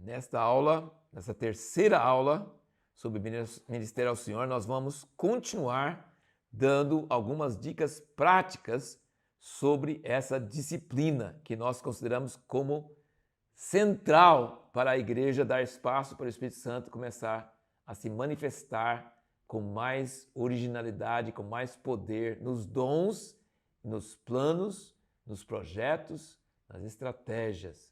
Nesta aula, nessa terceira aula sobre ministério ao Senhor, nós vamos continuar dando algumas dicas práticas sobre essa disciplina que nós consideramos como central para a igreja dar espaço para o Espírito Santo começar a se manifestar com mais originalidade, com mais poder nos dons, nos planos, nos projetos, nas estratégias.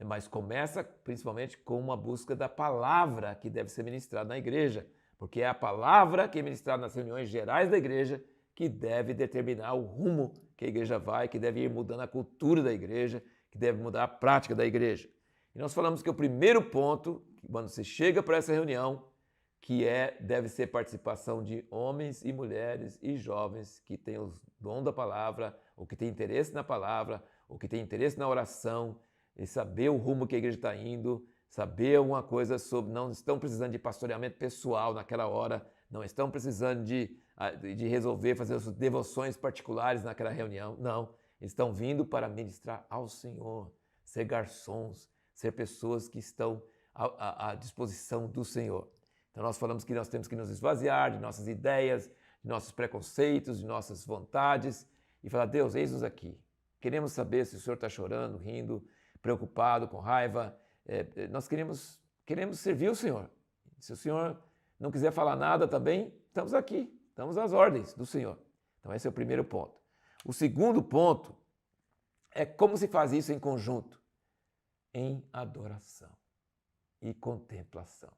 Mas começa principalmente com uma busca da palavra que deve ser ministrada na igreja, porque é a palavra que é ministrada nas reuniões gerais da igreja que deve determinar o rumo que a igreja vai, que deve ir mudando a cultura da igreja, que deve mudar a prática da igreja. E nós falamos que o primeiro ponto, quando você chega para essa reunião, deve ser participação de homens e mulheres e jovens que têm o dom da palavra, ou que têm interesse na palavra, ou que têm interesse na oração, e saber o rumo que a igreja está indo, saber alguma coisa sobre, não estão precisando de pastoreamento pessoal naquela hora, não estão precisando de resolver, fazer as devoções particulares naquela reunião, não. Eles estão vindo para ministrar ao Senhor, ser garçons, ser pessoas que estão à disposição do Senhor. Então nós falamos que nós temos que nos esvaziar de nossas ideias, de nossos preconceitos, de nossas vontades e falar, Deus, eis-nos aqui. Queremos saber se o Senhor está chorando, rindo, preocupado, com raiva. Nós queremos servir o Senhor. Se o Senhor não quiser falar nada também, estamos aqui, estamos às ordens do Senhor. Então esse é o primeiro ponto. O segundo ponto é como se faz isso em conjunto? Em adoração e contemplação.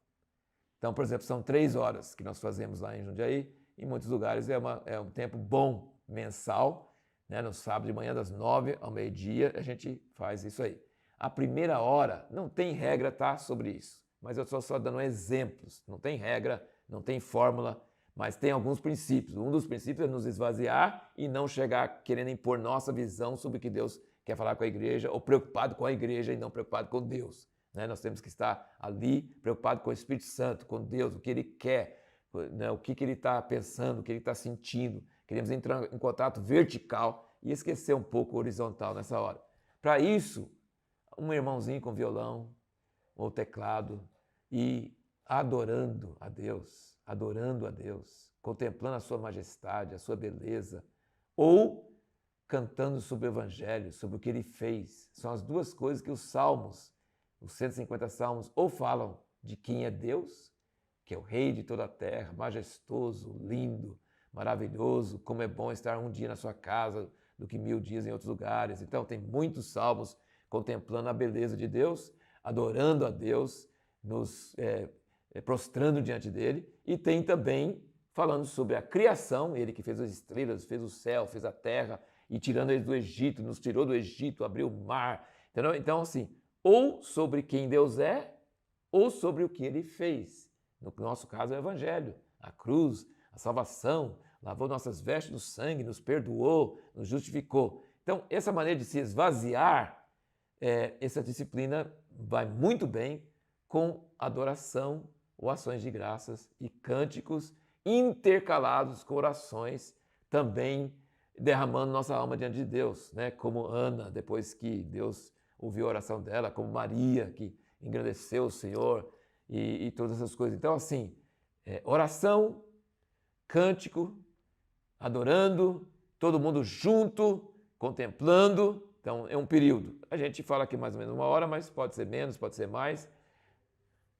Então, por exemplo, são 3 horas que nós fazemos lá em Jundiaí. Em muitos lugares é um tempo bom, mensal, né? No sábado de manhã, das 9 ao meio-dia, a gente faz isso aí. A primeira hora, não tem regra, tá, sobre isso. Mas eu estou só dando exemplos. Não tem regra, não tem fórmula, mas tem alguns princípios. Um dos princípios é nos esvaziar e não chegar querendo impor nossa visão sobre o que Deus quer falar com a igreja, ou preocupado com a igreja e não preocupado com Deus. Né? Nós temos que estar ali preocupado com o Espírito Santo, com Deus, o que Ele quer, né? O que Ele está pensando, o que Ele está sentindo. Queremos entrar em contato vertical e esquecer um pouco o horizontal nessa hora. Para isso, um irmãozinho com violão ou teclado e adorando a Deus, contemplando a sua majestade, a sua beleza, ou cantando sobre o Evangelho, sobre o que Ele fez. São as duas coisas que os salmos, os 150 salmos, ou falam de quem é Deus, que é o Rei de toda a terra, majestoso, lindo, maravilhoso, como é bom estar um dia na sua casa do que 1000 dias em outros lugares. Então tem muitos salmos contemplando a beleza de Deus, adorando a Deus, nos prostrando diante dele, e tem também falando sobre a criação, ele que fez as estrelas, fez o céu, fez a terra, e tirando eles do Egito, nos tirou do Egito, abriu o mar, entendeu? Então assim, ou sobre quem Deus é, ou sobre o que Ele fez. No nosso caso é o Evangelho, a cruz, a salvação, lavou nossas vestes no sangue, nos perdoou, nos justificou. Então, essa maneira de se esvaziar, essa disciplina vai muito bem com adoração ou ações de graças e cânticos intercalados com orações, também derramando nossa alma diante de Deus, né? Como Ana, depois que Deus ouviu a oração dela, como Maria, que engrandeceu o Senhor e todas essas coisas. Então, assim, oração, cântico, adorando, todo mundo junto, contemplando. Então, é um período. A gente fala aqui mais ou menos 1 hora, mas pode ser menos, pode ser mais.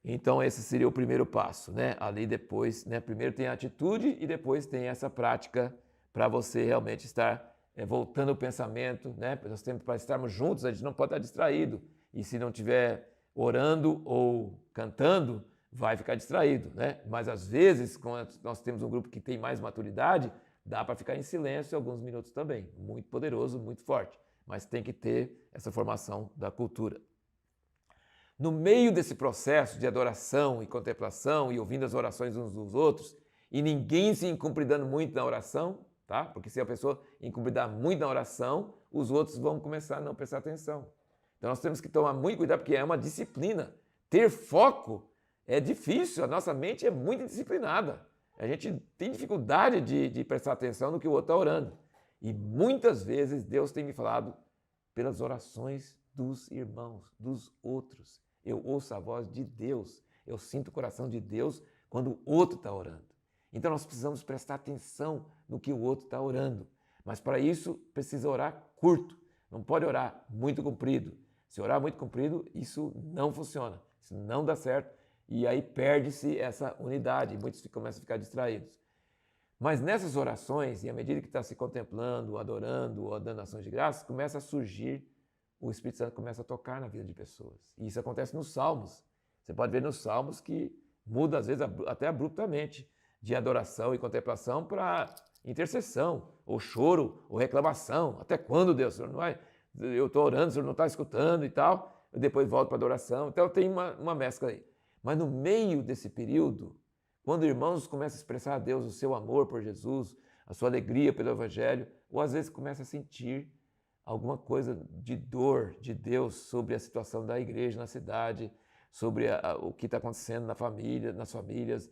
Então, esse seria o primeiro passo, né? Ali depois, né? Primeiro tem a atitude e depois tem essa prática para você realmente estar voltando o pensamento, né? Nós temos para estarmos juntos, a gente não pode estar distraído. E se não estiver orando ou cantando, vai ficar distraído, né? Mas às vezes, quando nós temos um grupo que tem mais maturidade, dá para ficar em silêncio alguns minutos também. Muito poderoso, muito forte. Mas tem que ter essa formação da cultura. No meio desse processo de adoração e contemplação e ouvindo as orações uns dos outros, e ninguém se incumpridando muito na oração, tá? Porque se a pessoa incumpridar muito na oração, os outros vão começar a não prestar atenção. Então nós temos que tomar muito cuidado, porque é uma disciplina. Ter foco é difícil, a nossa mente é muito indisciplinada. A gente tem dificuldade de prestar atenção no que o outro está orando. E muitas vezes Deus tem me falado pelas orações dos irmãos, dos outros. Eu ouço a voz de Deus. Eu sinto o coração de Deus quando o outro está orando. Então nós precisamos prestar atenção no que o outro está orando. Mas para isso precisa orar curto. Não pode orar muito comprido. Se orar muito comprido, isso não funciona. Isso não dá certo. E aí perde-se essa unidade. Muitos começam a ficar distraídos. Mas nessas orações, e à medida que está se contemplando, adorando ou dando ações de graças, começa a surgir, o Espírito Santo começa a tocar na vida de pessoas. E isso acontece nos Salmos. Você pode ver nos Salmos que muda, às vezes, até abruptamente, de adoração e contemplação para intercessão, ou choro, ou reclamação. Até quando, Deus? O Senhor não vai? Eu estou orando, o Senhor não está escutando e tal. Eu depois volto para a adoração. Então tem uma mescla aí. Mas no meio desse período, quando irmãos começam a expressar a Deus o seu amor por Jesus, a sua alegria pelo Evangelho, ou às vezes começa a sentir alguma coisa de dor de Deus sobre a situação da igreja na cidade, sobre o que está acontecendo na família, nas famílias,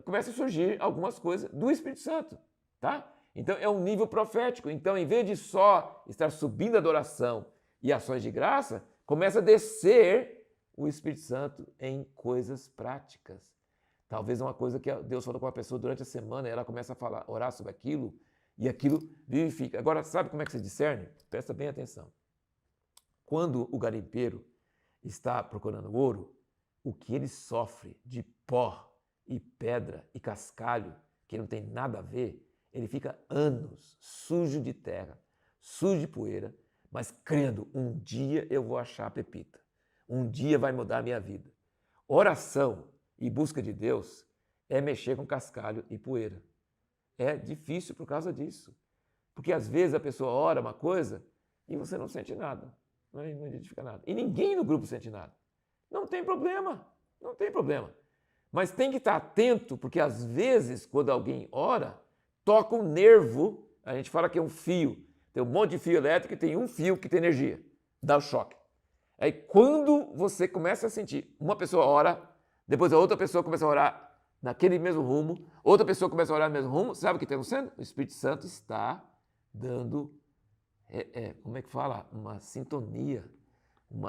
começa a surgir algumas coisas do Espírito Santo, tá? Então é um nível profético. Então, em vez de só estar subindo a adoração e ações de graça, começa a descer o Espírito Santo em coisas práticas. Talvez uma coisa que Deus falou com uma pessoa durante a semana, ela começa a falar, orar sobre aquilo, e aquilo vivifica. Agora, sabe como é que se discerne? Presta bem atenção. Quando o garimpeiro está procurando ouro, o que ele sofre de pó e pedra e cascalho, que não tem nada a ver, ele fica anos sujo de terra, sujo de poeira, mas crendo, um dia eu vou achar a pepita. Um dia vai mudar a minha vida. Oração e busca de Deus é mexer com cascalho e poeira. É difícil por causa disso. Porque às vezes a pessoa ora uma coisa e você não sente nada, não identifica nada. E ninguém no grupo sente nada. Não tem problema, não tem problema. Mas tem que estar atento, porque às vezes quando alguém ora, toca um nervo, a gente fala que é um fio. Tem um monte de fio elétrico e tem um fio que tem energia, dá o choque. Aí quando você começa a sentir, uma pessoa ora, depois a outra pessoa começa a orar naquele mesmo rumo, outra pessoa começa a orar no mesmo rumo, sabe o que está acontecendo? O Espírito Santo está dando, como é que fala? Uma sintonia,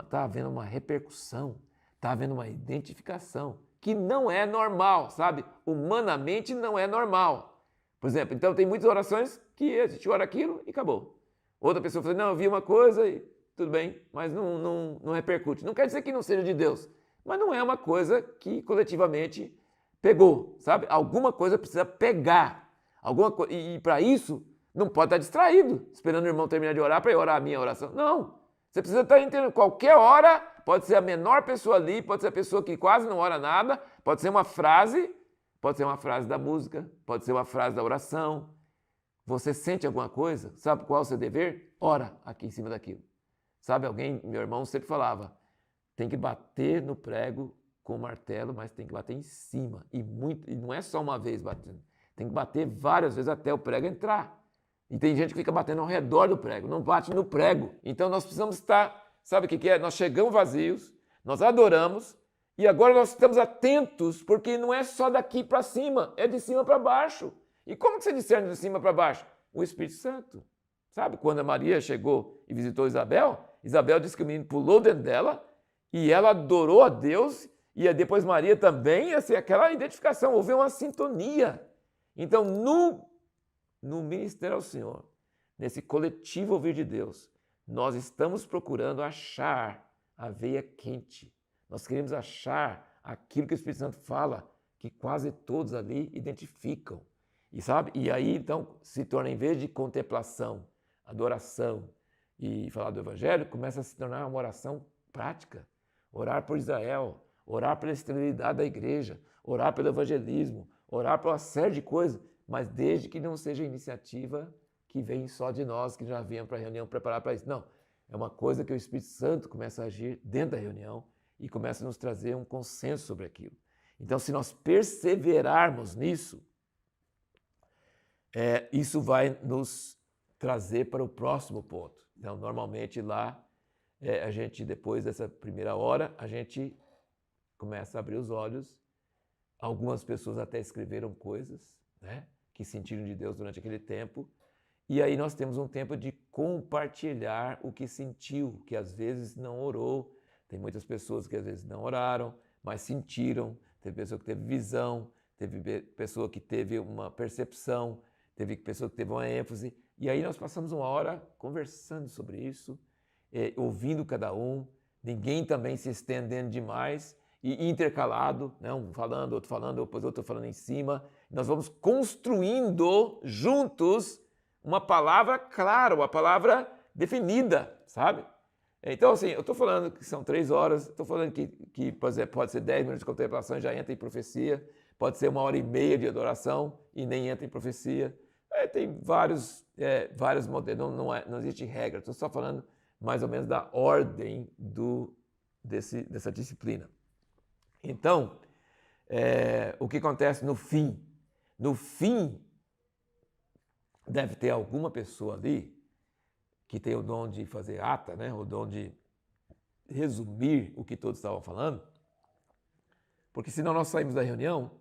está havendo uma repercussão, está havendo uma identificação, que não é normal, sabe? Humanamente não é normal. Por exemplo, então tem muitas orações que a gente ora aquilo e acabou. Outra pessoa fala, não, eu vi uma coisa e tudo bem, mas não repercute. Não quer dizer que não seja de Deus, mas não é uma coisa que coletivamente pegou, sabe? Alguma coisa precisa pegar. E para isso, não pode estar distraído, esperando o irmão terminar de orar para eu orar a minha oração. Não. Você precisa estar entendendo. Qualquer hora, pode ser a menor pessoa ali, pode ser a pessoa que quase não ora nada, pode ser uma frase da música, pode ser uma frase da oração. Você sente alguma coisa? Sabe qual é o seu dever? Ora aqui em cima daquilo. Sabe, meu irmão sempre falava, tem que bater no prego com o martelo, mas tem que bater em cima. E não é só uma vez batendo. Tem que bater várias vezes até o prego entrar. E tem gente que fica batendo ao redor do prego, não bate no prego. Então nós precisamos estar, sabe o que é? Nós chegamos vazios, nós adoramos, e agora nós estamos atentos, porque não é só daqui para cima, é de cima para baixo. E como que você discerne de cima para baixo? O Espírito Santo. Sabe, quando a Maria chegou e visitou Isabel, Isabel disse que o menino pulou dentro dela, e ela adorou a Deus, e depois Maria também, assim, aquela identificação, houve uma sintonia. Então, no ministério ao Senhor, nesse coletivo ouvir de Deus, nós estamos procurando achar a veia quente. Nós queremos achar aquilo que o Espírito Santo fala, que quase todos ali identificam. E sabe? E aí, então, se torna, em vez de contemplação, adoração e falar do Evangelho, começa a se tornar uma oração prática. Orar por Israel, orar pela esterilidade da igreja, orar pelo evangelismo, orar por uma série de coisas, mas desde que não seja iniciativa que vem só de nós, que já viemos para a reunião preparar para isso. Não, é uma coisa que o Espírito Santo começa a agir dentro da reunião e começa a nos trazer um consenso sobre aquilo. Então, se nós perseverarmos nisso, isso vai nos trazer para o próximo ponto. Então, normalmente lá, a gente, depois dessa primeira hora, a gente começa a abrir os olhos. Algumas pessoas até escreveram coisas, né, que sentiram de Deus durante aquele tempo. E aí nós temos um tempo de compartilhar o que sentiu, que às vezes não orou, Tem muitas pessoas que às vezes não oraram, mas sentiram. Teve pessoa que teve visão, teve pessoa que teve uma percepção, teve pessoa que teve uma ênfase. E aí nós passamos uma hora conversando sobre isso, ouvindo cada um, ninguém também se estendendo demais e intercalado, né? Um falando, outro falando, depois outro falando em cima. Nós vamos construindo juntos uma palavra clara, uma palavra definida, sabe? Então, assim, eu estou falando que são 3 horas, estou falando que, por exemplo, pode ser 10 minutos de contemplação e já entra em profecia, pode ser 1h30 de adoração e nem entra em profecia. Tem vários modelos, não existe regra, estou só falando mais ou menos da ordem dessa disciplina. Então, o que acontece no fim? No fim, deve ter alguma pessoa ali que tem o dom de fazer ata, né? O dom de resumir o que todos estavam falando, porque senão nós saímos da reunião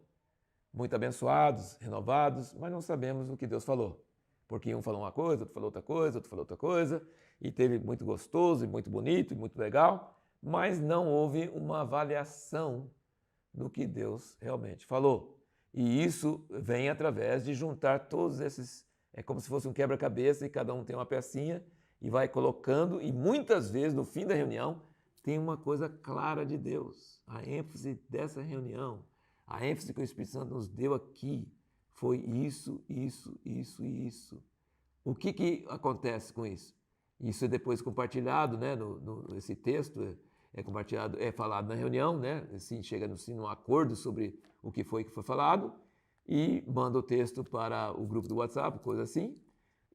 muito abençoados, renovados, mas não sabemos o que Deus falou. Porque um falou uma coisa, outro falou outra coisa, outro falou outra coisa, e teve muito gostoso, e muito bonito, e muito legal, mas não houve uma avaliação do que Deus realmente falou. E isso vem através de juntar todos esses, é como se fosse um quebra-cabeça e cada um tem uma pecinha e vai colocando, e muitas vezes no fim da reunião tem uma coisa clara de Deus. A ênfase dessa reunião, a ênfase que o Espírito Santo nos deu aqui foi isso, isso, isso e isso. O que acontece com isso? Isso é depois compartilhado, né? Esse texto é compartilhado, é falado na reunião, né? Assim, chega num acordo sobre o que foi falado e manda o texto para o grupo do WhatsApp, coisa assim.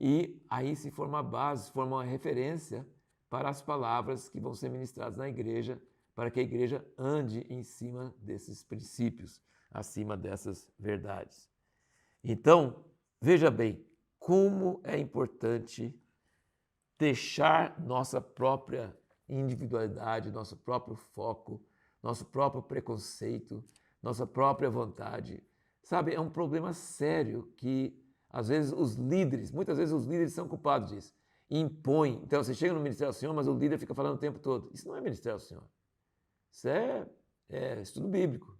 E aí se forma a base, se forma uma referência para as palavras que vão ser ministradas na igreja, para que a igreja ande em cima desses princípios, acima dessas verdades. Então, veja bem, como é importante deixar nossa própria individualidade, nosso próprio foco, nosso próprio preconceito, nossa própria vontade. Sabe, é um problema sério que, às vezes, muitas vezes os líderes são culpados disso. Impõem. Então, você chega no Ministério do Senhor, mas o líder fica falando o tempo todo. Isso não é Ministério do Senhor. Isso é estudo bíblico,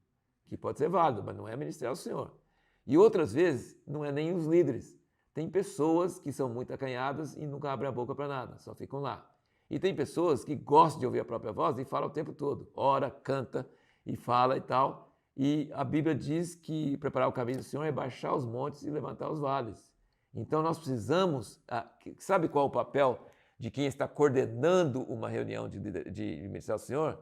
que pode ser válido, mas não é Ministério do Senhor. E outras vezes, não é nem os líderes. Tem pessoas que são muito acanhadas e nunca abrem a boca para nada, só ficam lá. E tem pessoas que gostam de ouvir a própria voz e falam o tempo todo. Ora, canta e fala e tal. E a Bíblia diz que preparar o caminho do Senhor é baixar os montes e levantar os vales. Então nós precisamos, sabe qual é o papel de quem está coordenando uma reunião de Ministério do Senhor?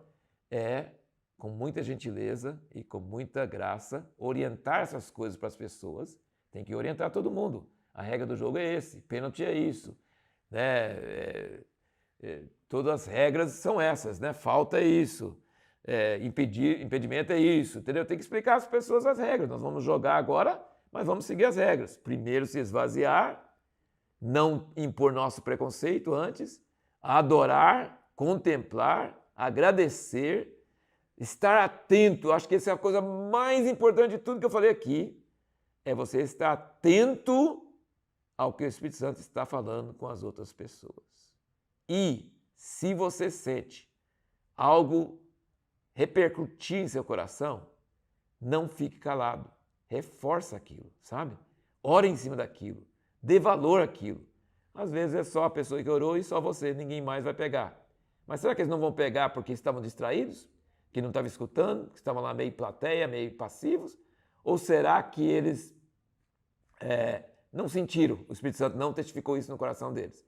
É, com muita gentileza e com muita graça, orientar essas coisas para as pessoas. Tem que orientar todo mundo. A regra do jogo é esse, pênalti é isso, né? Todas as regras são essas, né? Falta é isso, impedimento é isso, entendeu? Tem que explicar às pessoas as regras. Nós vamos jogar agora, mas vamos seguir as regras. Primeiro se esvaziar, não impor nosso preconceito antes, adorar, contemplar, agradecer, estar atento. Acho que essa é a coisa mais importante de tudo que eu falei aqui, é você estar atento ao que o Espírito Santo está falando com as outras pessoas. E se você sente algo repercutir em seu coração, não fique calado. Reforça aquilo, sabe? Ore em cima daquilo. Dê valor àquilo. Às vezes é só a pessoa que orou e só você, ninguém mais vai pegar. Mas será que eles não vão pegar porque estavam distraídos? Que não estavam escutando? Que estavam lá meio plateia, meio passivos? Ou será que eles não sentiram? O Espírito Santo não testificou isso no coração deles?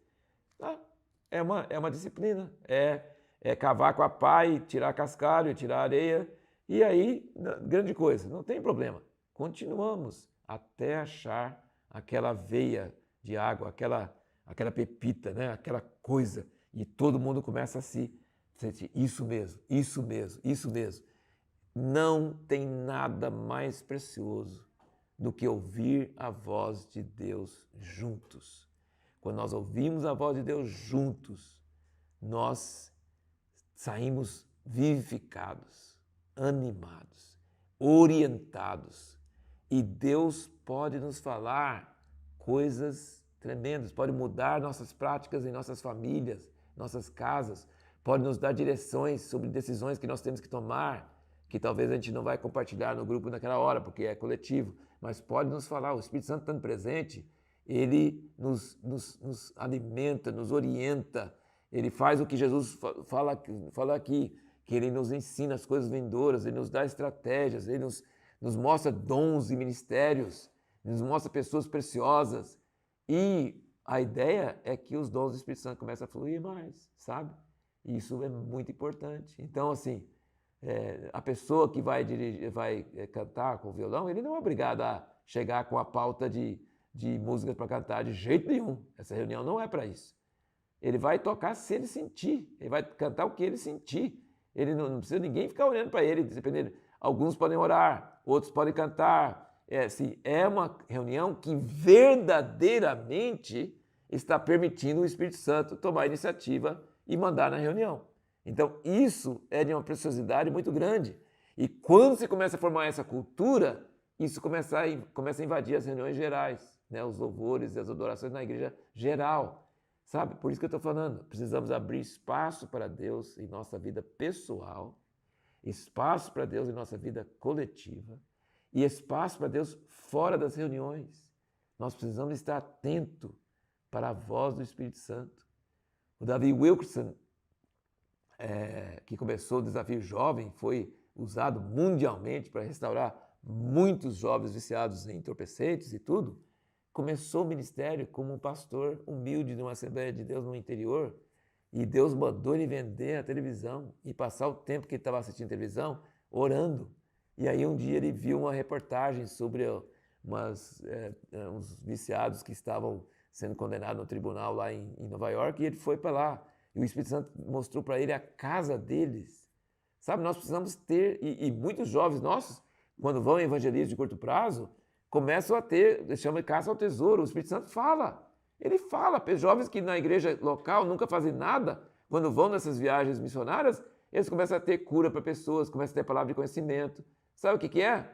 É uma disciplina. É cavar com a pá e tirar cascalho, tirar areia. E aí, grande coisa, não tem problema. Continuamos até achar aquela veia de água, aquela pepita, né? Aquela coisa. E todo mundo começa a se sentir, isso mesmo, isso mesmo, isso mesmo. Não tem nada mais precioso do que ouvir a voz de Deus juntos. Quando nós ouvimos a voz de Deus juntos, nós saímos vivificados, animados, orientados. E Deus pode nos falar coisas tremendas, pode mudar nossas práticas em nossas famílias, nossas casas, pode nos dar direções sobre decisões que nós temos que tomar, que talvez a gente não vai compartilhar no grupo naquela hora, porque é coletivo, mas pode nos falar. O Espírito Santo estando presente, ele nos alimenta, nos orienta, ele faz o que Jesus fala aqui, que ele nos ensina as coisas vindouras, ele nos dá estratégias, ele nos mostra dons e ministérios, nos mostra pessoas preciosas. E a ideia é que os dons do Espírito Santo comecem a fluir mais, sabe? E isso é muito importante. Então, assim, a pessoa que vai cantar com o violão, ele não é obrigado a chegar com a pauta de músicas para cantar de jeito nenhum. Essa reunião não é para isso. Ele vai tocar se ele sentir, ele vai cantar o que ele sentir. Ele não precisa ninguém ficar olhando para ele, dependendo. Alguns podem orar, outros podem cantar. É uma reunião que verdadeiramente está permitindo o Espírito Santo tomar a iniciativa e mandar na reunião. Então, isso é de uma preciosidade muito grande. E quando se começa a formar essa cultura, isso começa a invadir as reuniões gerais, né? Os louvores e as adorações na igreja geral. Sabe? Por isso que eu estou falando, precisamos abrir espaço para Deus em nossa vida pessoal, espaço para Deus em nossa vida coletiva e espaço para Deus fora das reuniões. Nós precisamos estar atentos para a voz do Espírito Santo. O David Wilkerson, que começou o Desafio Jovem, foi usado mundialmente para restaurar muitos jovens viciados em entorpecentes e tudo. Começou o ministério como um pastor humilde de uma Assembleia de Deus no interior, e Deus mandou ele vender a televisão e passar o tempo que ele estava assistindo televisão orando. E aí um dia ele viu uma reportagem sobre uns viciados que estavam sendo condenados no tribunal lá em Nova York, e ele foi para lá. E o Espírito Santo mostrou para ele a casa deles. Sabe, nós precisamos ter, e muitos jovens nossos, quando vão em evangelismo de curto prazo, começam a ter, chama de caça ao tesouro. O Espírito Santo fala. Ele fala. Jovens que na igreja local nunca fazem nada, quando vão nessas viagens missionárias, eles começam a ter cura para pessoas, começam a ter palavra de conhecimento. Sabe o que é?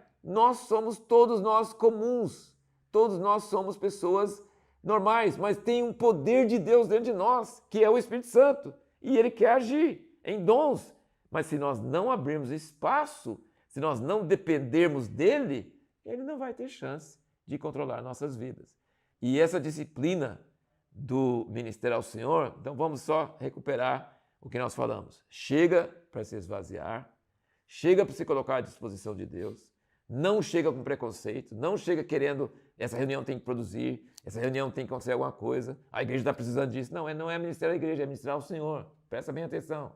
Todos nós comuns. Todos nós somos pessoas normais, mas tem um poder de Deus dentro de nós, que é o Espírito Santo. E ele quer agir em dons. Mas se nós não abrirmos espaço, se nós não dependermos dele, ele não vai ter chance de controlar nossas vidas. E essa disciplina do ministério ao Senhor, então vamos só recuperar o que nós falamos. Chega para se esvaziar, chega para se colocar à disposição de Deus, não chega com preconceito, não chega querendo, essa reunião tem que produzir, essa reunião tem que acontecer alguma coisa, a igreja está precisando disso. Não é ministério da igreja, é ministério ao Senhor. Presta bem atenção.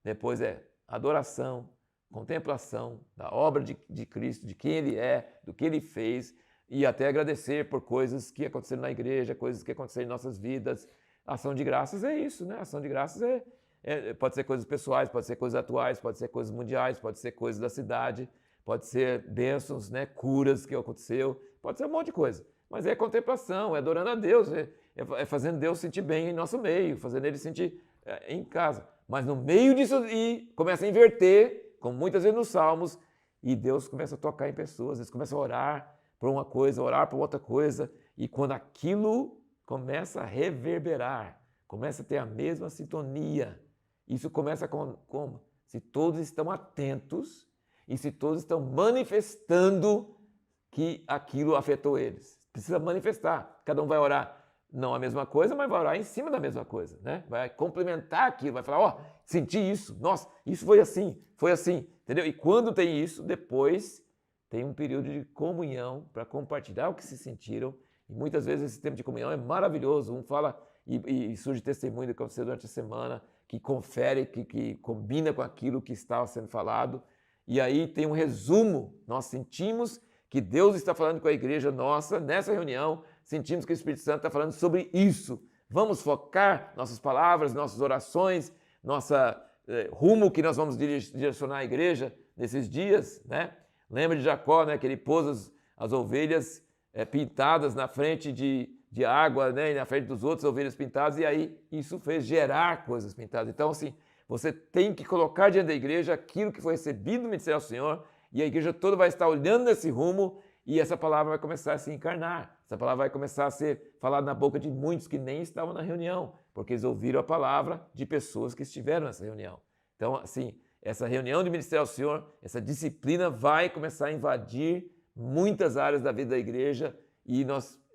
Depois é adoração, contemplação da obra de Cristo, de quem Ele é, do que Ele fez, e até agradecer por coisas que aconteceram na igreja, coisas que aconteceram em nossas vidas. Ação de graças é isso, né? Ação de graças pode ser coisas pessoais, pode ser coisas atuais, pode ser coisas mundiais, pode ser coisas da cidade, pode ser bênçãos, né? Curas que aconteceu, pode ser um monte de coisa. Mas é contemplação, é adorando a Deus, é fazendo Deus sentir bem em nosso meio, fazendo Ele sentir em casa. Mas no meio disso aí, começa a inverter, como muitas vezes nos Salmos, e Deus começa a tocar em pessoas, eles começam a orar por uma coisa, orar por outra coisa, e quando aquilo começa a reverberar, começa a ter a mesma sintonia, isso começa como? Se todos estão atentos e se todos estão manifestando que aquilo afetou eles. Precisa manifestar, cada um vai orar não a mesma coisa, mas vai orar em cima da mesma coisa, né? Vai complementar aquilo, vai falar, senti isso, nossa, isso foi assim, entendeu? E quando tem isso, depois tem um período de comunhão para compartilhar o que se sentiram, e muitas vezes esse tempo de comunhão é maravilhoso, um fala e surge testemunho do que aconteceu durante a semana, que confere, que combina com aquilo que estava sendo falado, e aí tem um resumo, nós sentimos que Deus está falando com a igreja nossa nessa reunião, sentimos que o Espírito Santo está falando sobre isso. Vamos focar nossas palavras, nossas orações, rumo que nós vamos direcionar à igreja nesses dias, né? Lembra de Jacó, né? Que ele pôs as ovelhas pintadas na frente de água, né? E na frente dos outros ovelhas pintadas, e aí isso fez gerar coisas pintadas. Então, assim, você tem que colocar diante da igreja aquilo que foi recebido do ministério ao Senhor, e a igreja toda vai estar olhando nesse rumo e essa palavra vai começar a se encarnar, essa palavra vai começar a ser falada na boca de muitos que nem estavam na reunião, porque eles ouviram a palavra de pessoas que estiveram nessa reunião. Então, assim, essa reunião de ministério ao Senhor, essa disciplina vai começar a invadir muitas áreas da vida da igreja e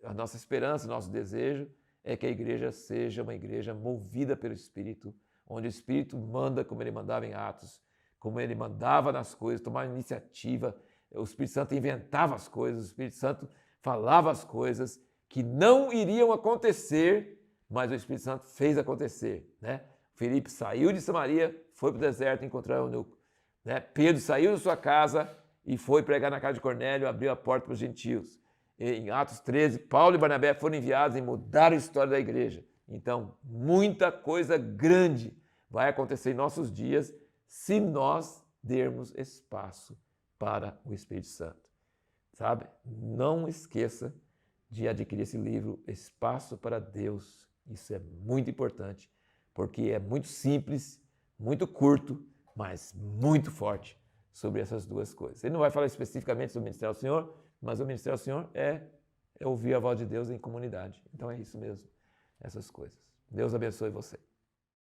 a nossa esperança, nosso desejo é que a igreja seja uma igreja movida pelo Espírito, onde o Espírito manda como ele mandava em Atos, como ele mandava nas coisas, tomava iniciativa. O Espírito Santo inventava as coisas, o Espírito Santo falava as coisas que não iriam acontecer, mas o Espírito Santo fez acontecer, né? Filipe saiu de Samaria, foi para o deserto encontrar o eunuco, né? Pedro saiu da sua casa e foi pregar na casa de Cornélio, abriu a porta para os gentios. Em Atos 13, Paulo e Barnabé foram enviados e mudaram a história da igreja. Então, muita coisa grande vai acontecer em nossos dias se nós dermos espaço para o Espírito Santo, sabe? Não esqueça de adquirir esse livro, Espaço para Deus. Isso é muito importante, porque é muito simples, muito curto, mas muito forte sobre essas duas coisas. Ele não vai falar especificamente sobre o ministério ao Senhor, mas o ministério ao Senhor é ouvir a voz de Deus em comunidade. Então é isso mesmo, essas coisas. Deus abençoe você.